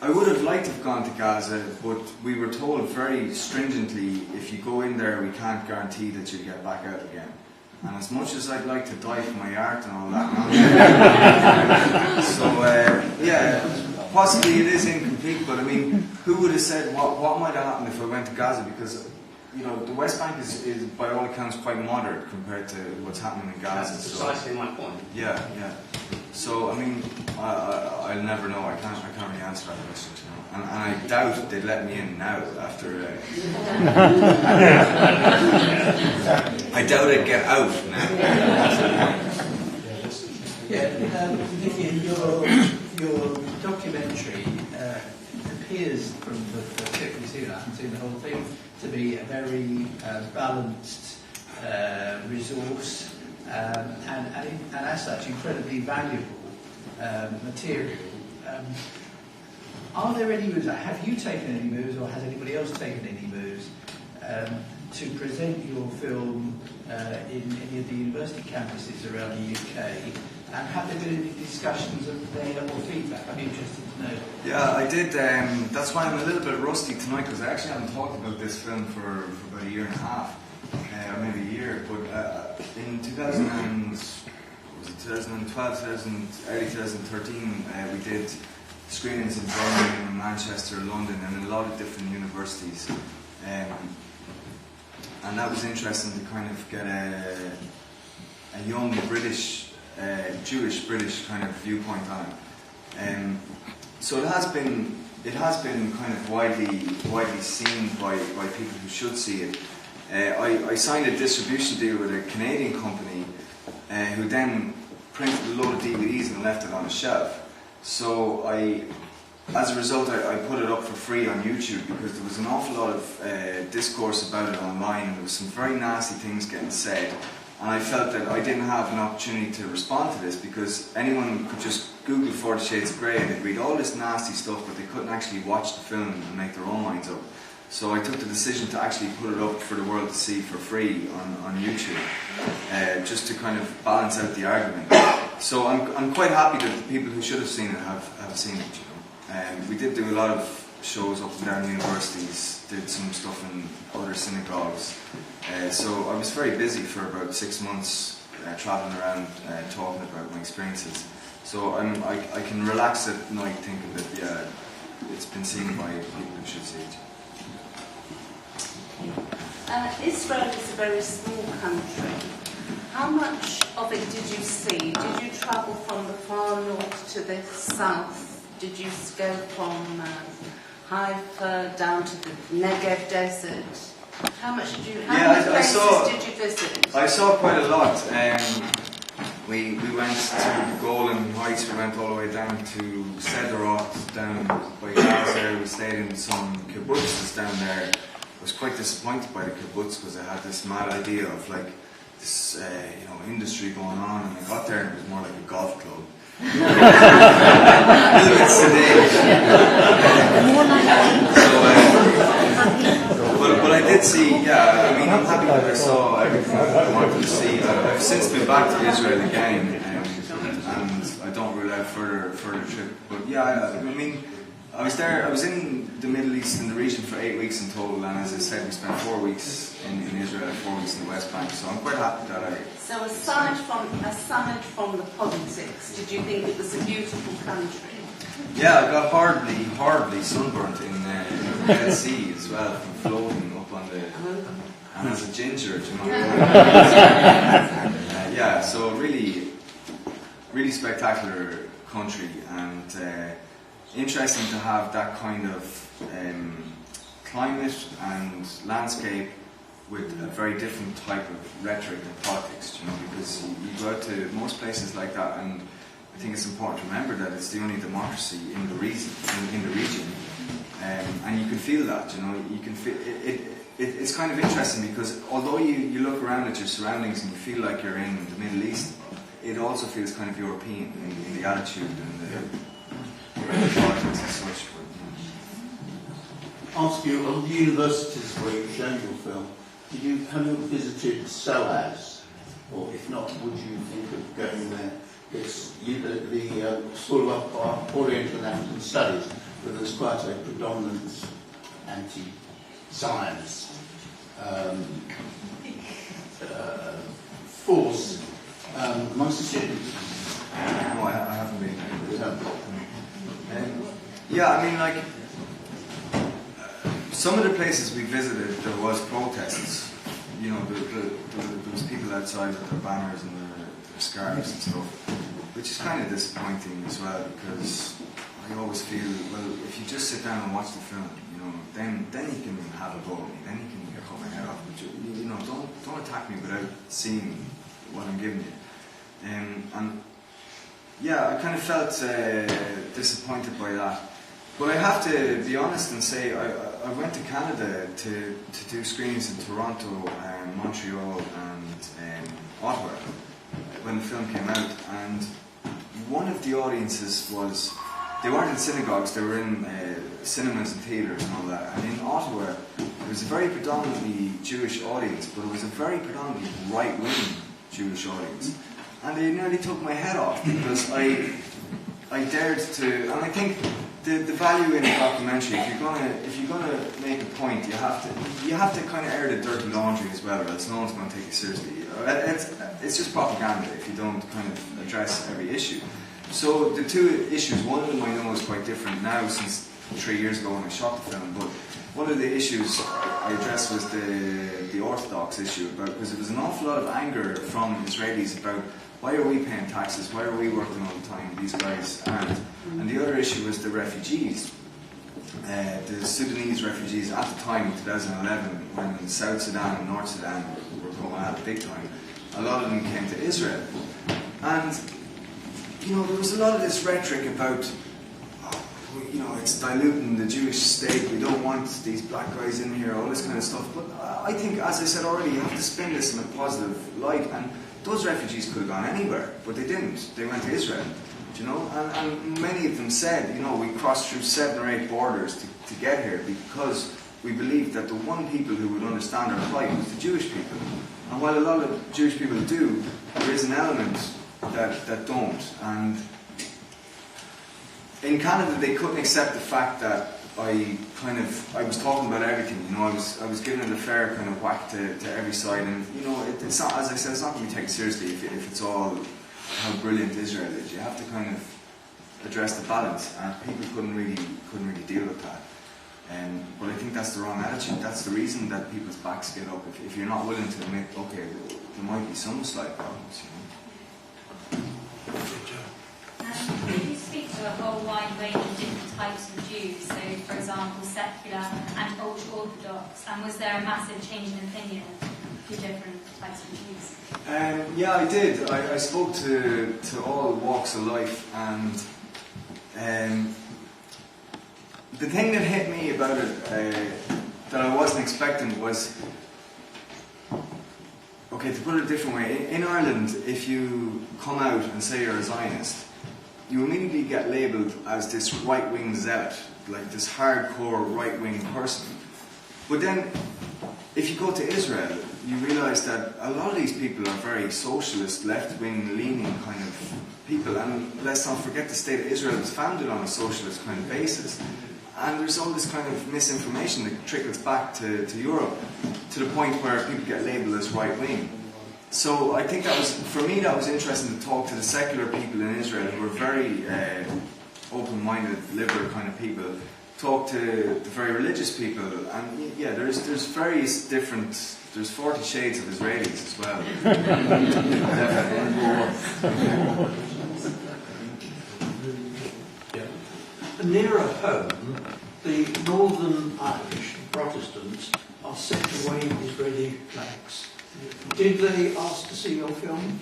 I would have liked to have gone to Gaza, but we were told very stringently, if you go in there, we can't guarantee that you'll get back out again. And as much as I'd like to die for my art and all that, so yeah, possibly it is incomplete. But I mean, who would have said what might have happened if I went to Gaza? Because you know, the West Bank is by all accounts quite moderate compared to what's happening in Gaza. That's precisely my point. Yeah, yeah. So I mean, I'll never know. I can't really answer that question. You know? And I doubt they'd let me in now after. I doubt I'd get out now. Nicky, your documentary appears from the clip you see, I haven't seen the whole thing, to be a very balanced resource and as such incredibly valuable material. Are there any moves? Have you taken any moves, or has anybody else taken any moves to present your film in any of the university campuses around the UK? And have there been any discussions there or feedback? I'd be interested to know. Yeah, I did. That's why I'm a little bit rusty tonight, because I actually haven't talked about this film for about a year and a half, or maybe a year. But in 2012, early 2013, we did screenings in Birmingham, Manchester, London, and in a lot of different universities. And that was interesting to kind of get a young British, Jewish British kind of viewpoint on it. So it has been kind of widely seen by people who should see it. I signed a distribution deal with a Canadian company who then printed a load of DVDs and left it on a shelf. So as a result, I put it up for free on YouTube because there was an awful lot of discourse about it online, and there was some very nasty things getting said. And I felt that I didn't have an opportunity to respond to this because anyone could just Google 40 Shades of Grey and they'd read all this nasty stuff, but they couldn't actually watch the film and make their own minds up. So I took the decision to actually put it up for the world to see for free on YouTube, just to kind of balance out the argument. So I'm quite happy that the people who should have seen it have seen it. You know, we did do a lot of shows up and down universities, did some stuff in other synagogues. So I was very busy for about 6 months, traveling around, talking about my experiences. So I can relax at night thinking that it's been seen by people who should see it. Israel is a very small country. How much of it did you see? Did you travel from the far north to the south? Did you go from Haifa down to the Negev desert? How much did you? How many places did you visit? I saw quite a lot. We went to Golan Heights. We went all the way down to Sderot, down by Gaza. We stayed in some kibbutzes down there. I was quite disappointed by the kibbutz because I had this mad idea of like this, industry going on, and I got there and it was more like a golf club. A little bit sedate. But I did see, I'm happy that I saw everything I wanted to see. I've since been back to Israel again, and I don't rule out further trip. But I was there. I was in the Middle East in the region for 8 weeks in total, and as I said, we spent 4 weeks in Israel and 4 weeks in the West Bank. So I'm quite happy that I. So aside from the politics, did you think it was a beautiful country? Yeah, I got horribly sunburnt in the Red Sea as well from floating up on the. And as a ginger, you know. So really spectacular country, and interesting to have that kind of climate and landscape with a very different type of rhetoric and politics, you know, because you go out to most places like that, and I think it's important to remember that it's the only democracy in the region, and you can feel that, you know, you can feel it. It's kind of interesting because although you look around at your surroundings and you feel like you're in the Middle East, it also feels kind of European in the attitude and the politics and such. Ask you, on the universities where you've shown your film, have you visited SOAS? Or if not, would you think of going there? It's the School of Oriental and African Studies, where there's quite a predominant anti-Zionist force amongst the students. No, I haven't been. Some of the places we visited, there was protests. You know, there was people outside with their banners and their scarves and stuff, which is kind of disappointing as well, because I always feel, well, if you just sit down and watch the film, you know, then you can have a go at me, then you can cut my head off. But you know, don't attack me without seeing what I'm giving you. I kind of felt disappointed by that. But I have to be honest and say I went to Canada to do screenings in Toronto, Montreal and Ottawa when the film came out, and one of the audiences was, they weren't in synagogues, they were in cinemas and theatres and all that, and in Ottawa it was a very predominantly Jewish audience, but it was a very predominantly right-wing Jewish audience, and they nearly took my head off because I dared to, and I think the value in a documentary, if you're gonna make a point, you have to kind of air the dirty laundry as well, or else no one's going to take you seriously. It's just propaganda if you don't kind of address every issue. So the two issues, one of them I know is quite different now since 3 years ago when I shot the film, but one of the issues I addressed was the Orthodox issue, because there was an awful lot of anger from Israelis about why are we paying taxes, why are we working all the time, these guys aren't. And the other issue was the refugees. The Sudanese refugees at the time in 2011, when South Sudan and North Sudan were going out big time, a lot of them came to Israel. And, you know, there was a lot of this rhetoric about, you know, it's diluting the Jewish state, we don't want these black guys in here, all this kind of stuff. But I think, as I said already, you have to spin this in a positive light. And those refugees could have gone anywhere, but they didn't. They went to Israel, you know. And many of them said, you know, we crossed through 7 or 8 borders to get here because we believed that the one people who would understand our plight was the Jewish people. And while a lot of Jewish people do, there is an element that don't. And in Canada, they couldn't accept the fact that I was talking about everything. You know, I was giving it a fair kind of whack to every side, and you know, it's not, as I said, it's not going to be taken seriously if it's all how brilliant Israel is. You have to kind of address the balance, and people couldn't really deal with that. But I think that's the wrong attitude. That's the reason that people's backs get up. If you're not willing to admit, okay, there might be some slight problems, you know. Could you speak to a whole wide range of different types of Jews? So, for example, secular and ultra-Orthodox. And was there a massive change in opinion to different types of Jews? Yeah, I did. I spoke to all walks of life, and the thing that hit me about it that I wasn't expecting was, okay, to put it a different way, in Ireland, if you come out and say you're a Zionist, you immediately get labelled as this right-wing zealot, like this hardcore right-wing person. But then, if you go to Israel, you realise that a lot of these people are very socialist, left-wing leaning kind of people, and let's not forget the state of Israel was founded on a socialist kind of basis. And there's all this kind of misinformation that trickles back to Europe, to the point where people get labelled as right-wing. So I think that was, for me, that was interesting to talk to the secular people in Israel who were very open-minded, liberal kind of people, talk to the very religious people, and yeah, there's various different, there's 40 shades of Israelis as well. Nearer home, the Northern Irish Protestants are set to wave Israeli flags. Did they ask to see your film?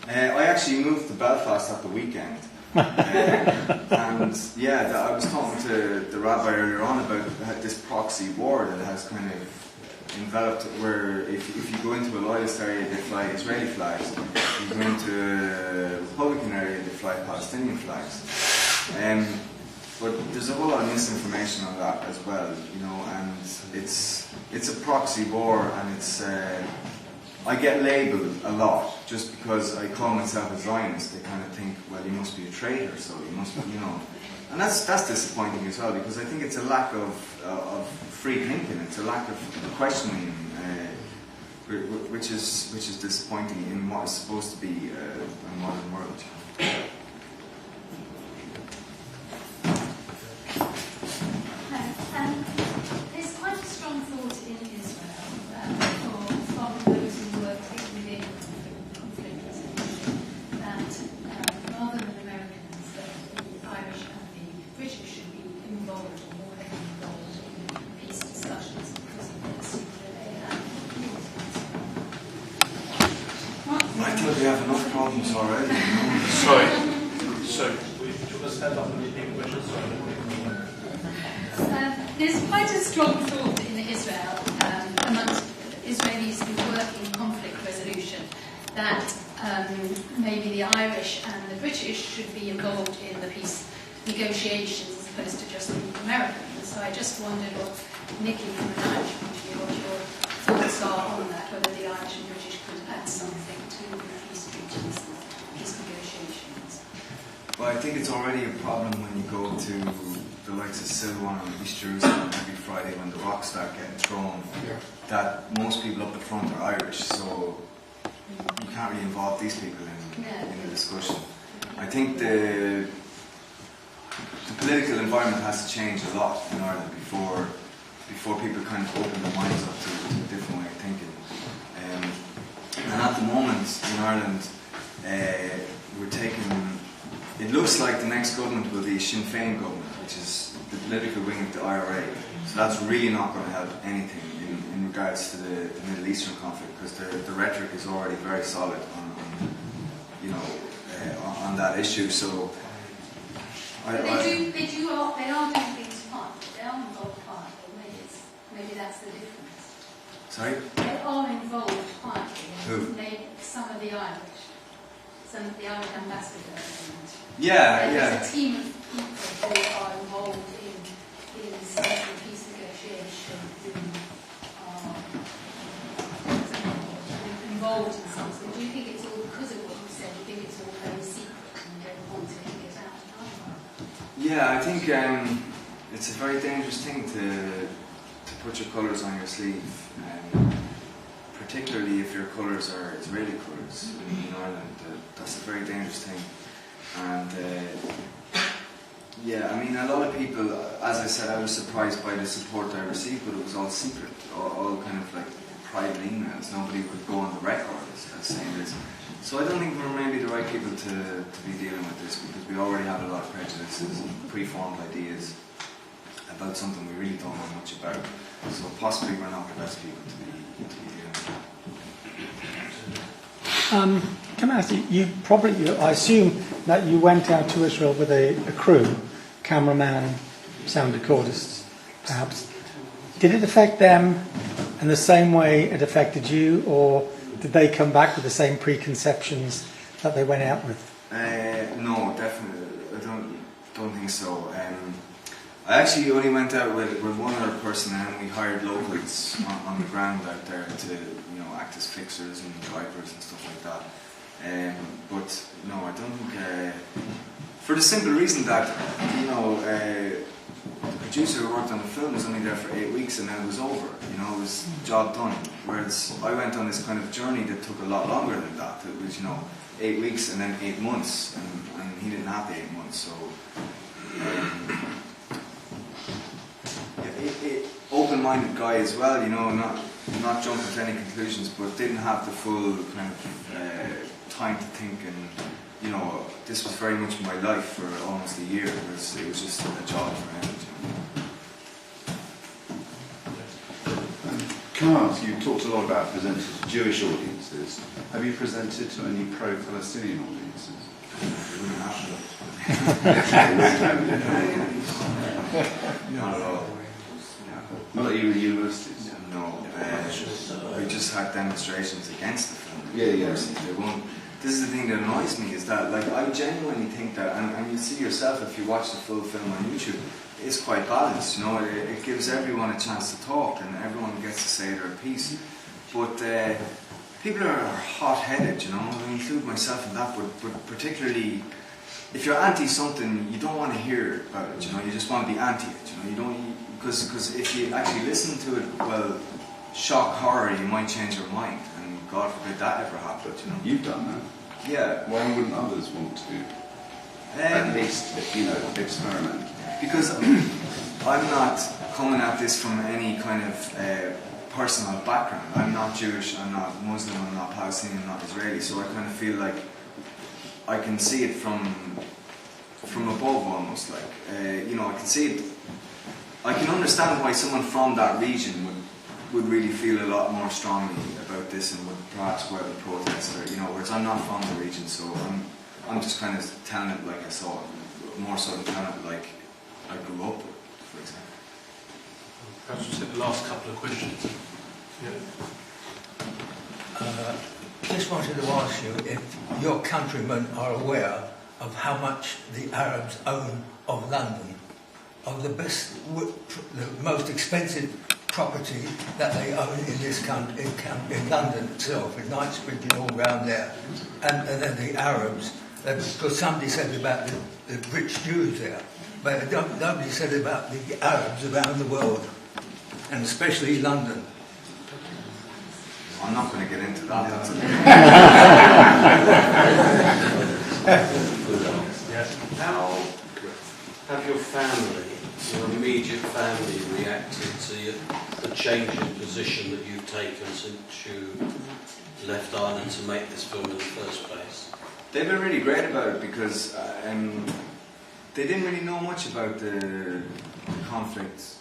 I actually moved to Belfast at the weekend. And yeah, I was talking to the rabbi earlier on about this proxy war that has kind of enveloped, where if you go into a loyalist area, they fly Israeli flags. If you go into a Republican area, they fly Palestinian flags. But there's a whole lot of misinformation on that as well, you know, and it's a proxy war, and it's I get labelled a lot just because I call myself a Zionist. They kind of think, well, you must be a traitor, so you must be, you know, and that's disappointing as well, because I think it's a lack of free thinking. It's a lack of questioning, which is disappointing in what is supposed to be a modern world. There's quite a strong thought in Israel from those who work within conflict resolution that rather than Americans, that the Irish and the British should be involved, or more heavily involved, in peace discussions, because of this that they have. I thought we have enough problems already, you know? Sorry. So, we should stand up and repeat the question. Sorry. There's quite a strong thought in Israel amongst Israelis who work in conflict resolution that maybe the Irish and the British should be involved in the peace negotiations as opposed to just the Americans. So I just wondered what, Nicky, from an Irish point of view, what your thoughts are on that, whether the Irish and British could add something to the peace treaties and peace negotiations. Well, I think it's already a problem when you go to the likes of Silwan and East Jerusalem every Friday when the rocks start getting thrown, that most people up the front are Irish, so you can't really involve these people in the discussion. I think the political environment has to change a lot in Ireland before people kind of open their minds up to a different way of thinking. And at the moment in Ireland, we're taking, it looks like the next government will be a Sinn Féin government, which is the political wing of the IRA. So that's really not going to help anything in regards to the Middle Eastern conflict, because the rhetoric is already very solid on that issue. So They are doing things fine. They are involved quietly. Maybe that's the difference. Sorry? They are involved quietly. Who? Some of the Irish ambassadors. Yeah. There's a team of people who are involved in peace negotiations. negotiation who are involved in something? Do you think it's all because of what you said? Do you think it's all very secret and you don't want to get out? Yeah, I think it's a very dangerous thing to put your colours on your sleeve, particularly if your colours are Israeli colours in Ireland. That's a very dangerous thing. And yeah, I mean, a lot of people, as I said, I was surprised by the support I received, but it was all secret, all kind of like private emails. Nobody would go on the record as saying this. So I don't think we're maybe the right people to be dealing with this, because we already have a lot of prejudices and preformed ideas about something we really don't know much about. So possibly we're not the best people to be dealing with. Can I ask you, I assume that you went out to Israel with a crew, cameraman, sound recordists, perhaps. Did it affect them in the same way it affected you, or did they come back with the same preconceptions that they went out with? No, definitely. I don't think so. I actually only went out with one other person, and we hired locals on the ground out there to, act as fixers and drivers and stuff like that. But no, I don't think. For the simple reason that the producer who worked on the film was only there for 8 weeks, and then it was over. It was job done. Whereas I went on this kind of journey that took a lot longer than that. It was 8 weeks and then 8 months, and he didn't have the 8 months, so. Open-minded guy as well, not jumping to any conclusions, but didn't have the full kind of time to think, and this was very much my life for almost a year. It was just a job for him. Can I ask, you talked a lot about presenting to Jewish audiences. Have you presented to any pro-Palestinian audiences? Not at all. Not even universities? No. We just had demonstrations against the film. Yeah. They won't. This is the thing that annoys me, is that I genuinely think that, and you see yourself if you watch the full film on YouTube, it's quite balanced. It gives everyone a chance to talk, and everyone gets to say their piece. But people are hot-headed, I include myself in that, but particularly if you're anti-something, you don't want to hear about it, you just want to be anti it, you don't, because if you actually listen to it, well, shock horror, you might change your mind, and God forbid that ever happened, You've done that. Yeah. Why wouldn't others want to at least, experiment? Because I'm not coming at this from any kind of personal background. I'm not Jewish, I'm not Muslim, I'm not Palestinian, I'm not Israeli, so I kind of feel like I can see it from above almost, like, I can see it. I can understand why someone from that region would really feel a lot more strongly about this and would perhaps go out and protest, or, whereas I'm not from the region, so I'm just kind of telling it like I saw it, more so than telling it like I grew up with, for example. Perhaps we'll take the last couple of questions. Just wanted to ask you if your countrymen are aware of how much the Arabs own of London, of the most expensive property that they own in this country, in London itself, in Knightsbridge and all around there, and then the Arabs. Because somebody said about the rich Jews there, but nobody said about the Arabs around the world, and especially London. I'm not going to get into that. How have your family, your immediate family, reacted to the change in position that you've taken since you left Ireland to make this film in the first place? They've been really great about it, because they didn't really know much about the conflict.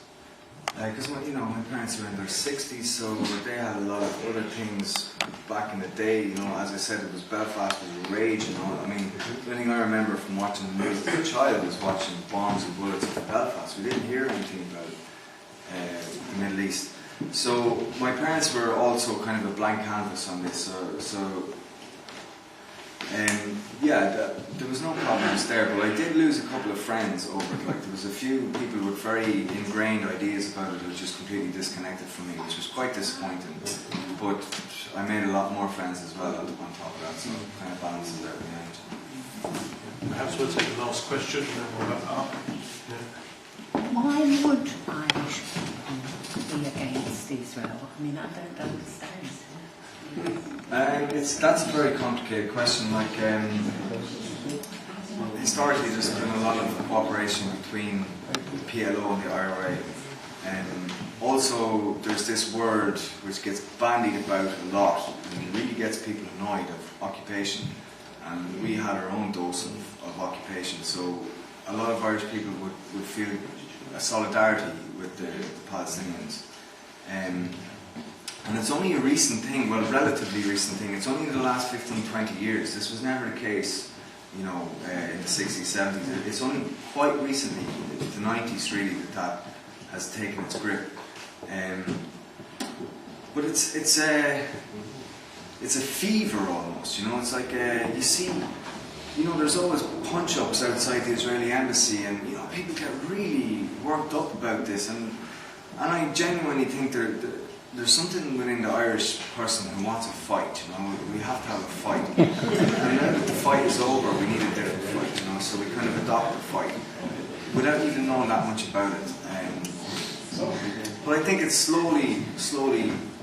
Because my parents were in their 60s, so they had a lot of other things back in the day. As I said, it was Belfast was rage. I mean, the only thing I remember from watching the news as a child was watching bombs and bullets in Belfast. We didn't hear anything about the Middle East. So my parents were also kind of a blank canvas on this. So There was no problems there, but I did lose a couple of friends over it. Like, there was a few people with very ingrained ideas about it who were just completely disconnected from me, which was quite disappointing. But I made a lot more friends as well on top of that, so it kind of balances out in the end. Perhaps we'll take the last question and then we'll wrap it up. Why would Irish people be against Israel? I mean, I don't understand. That's a very complicated question. Like, historically, there's been a lot of cooperation between the PLO and the IRA. Also, there's this word which gets bandied about a lot and really gets people annoyed of occupation. And we had our own dose of occupation, so a lot of Irish people would feel a solidarity with the Palestinians. And it's only a recent thing, well, a relatively recent thing. It's only in the last 15, 20 years. This was never the case, in the 60s, 70s. It's only quite recently, the 90s really, that has taken its grip. But it's a fever almost, It's like, you see, there's always punch-ups outside the Israeli embassy, and, people get really worked up about this. And I genuinely think there's something within the Irish person who wants a fight, We have to have a fight. And now that the fight is over, we need a different fight, So we kind of adopt the fight without even knowing that much about it. But I think it's slowly,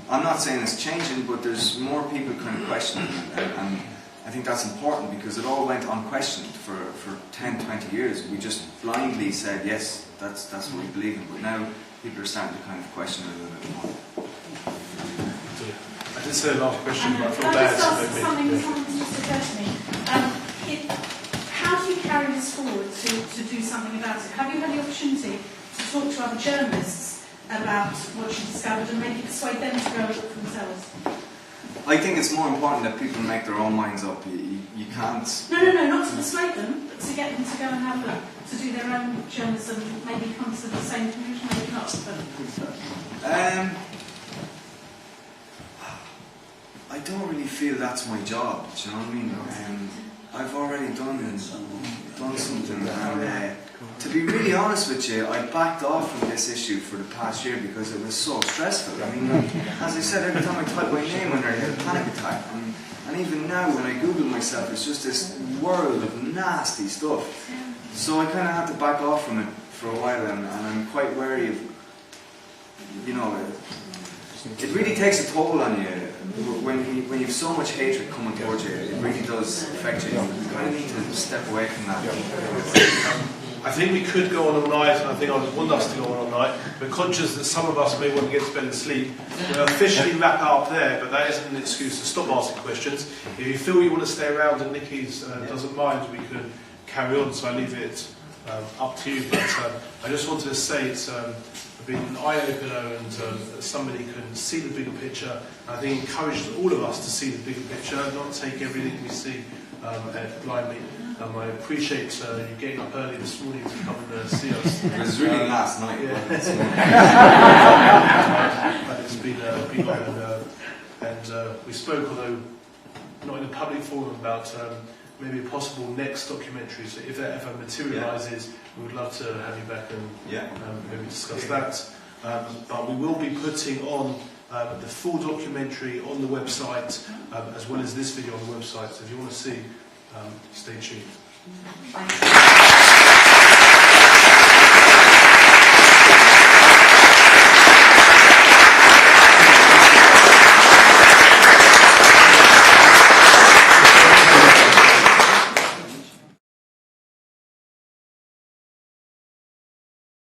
I'm not saying it's changing, but there's more people kind of questioning it. And I think that's important because it all went unquestioned for 10, 20 years. We just blindly said, yes, that's what we believe in. But now people are starting to kind of question it a little bit more. I did say the last question, but I feel Can I bad. just ask something just occurred to me? How do you carry this forward to do something about it? Have you had the opportunity to talk to other journalists about what you discovered and maybe persuade them to go look for themselves? I think it's more important that people make their own minds up. You can't... No, not to persuade them, but to get them to go and have a look, to do their own journalism, maybe come to the same conclusion, maybe not. But... I don't really feel that's my job, do you know what I mean? I've already done something, and to be really honest with you, I backed off from this issue for the past year because it was so stressful. I mean, as I said, every time I type my name in there, I get a panic attack. And even now, when I Google myself, it's just this world of nasty stuff. So I kind of had to back off from it for a while, and I'm quite wary of, it really takes a toll on you. When you have so much hatred coming towards you, it really does affect you. You kind of need to step away from that. I think we could go on all night, and I think I would want us to go on all night. We're conscious that some of us may want to get to bed and sleep. We'll officially wrap up there, but that isn't an excuse to stop asking questions. If you feel you want to stay around and Nicky's doesn't mind, we can carry on, so I leave it up to you. But I just wanted to say it's been an eye-opener, and somebody can see the bigger picture. I think it encouraged all of us to see the bigger picture, not take everything we see blindly. I appreciate you getting up early this morning to come and see us. It was really last night. But it's been on, and we spoke, although not in a public forum, about maybe a possible next documentary. So if that ever materialises, we would love to have you back and maybe discuss that. But we will be putting on the full documentary on the website, as well as this video on the website. So if you want to see, stay tuned. Thank you.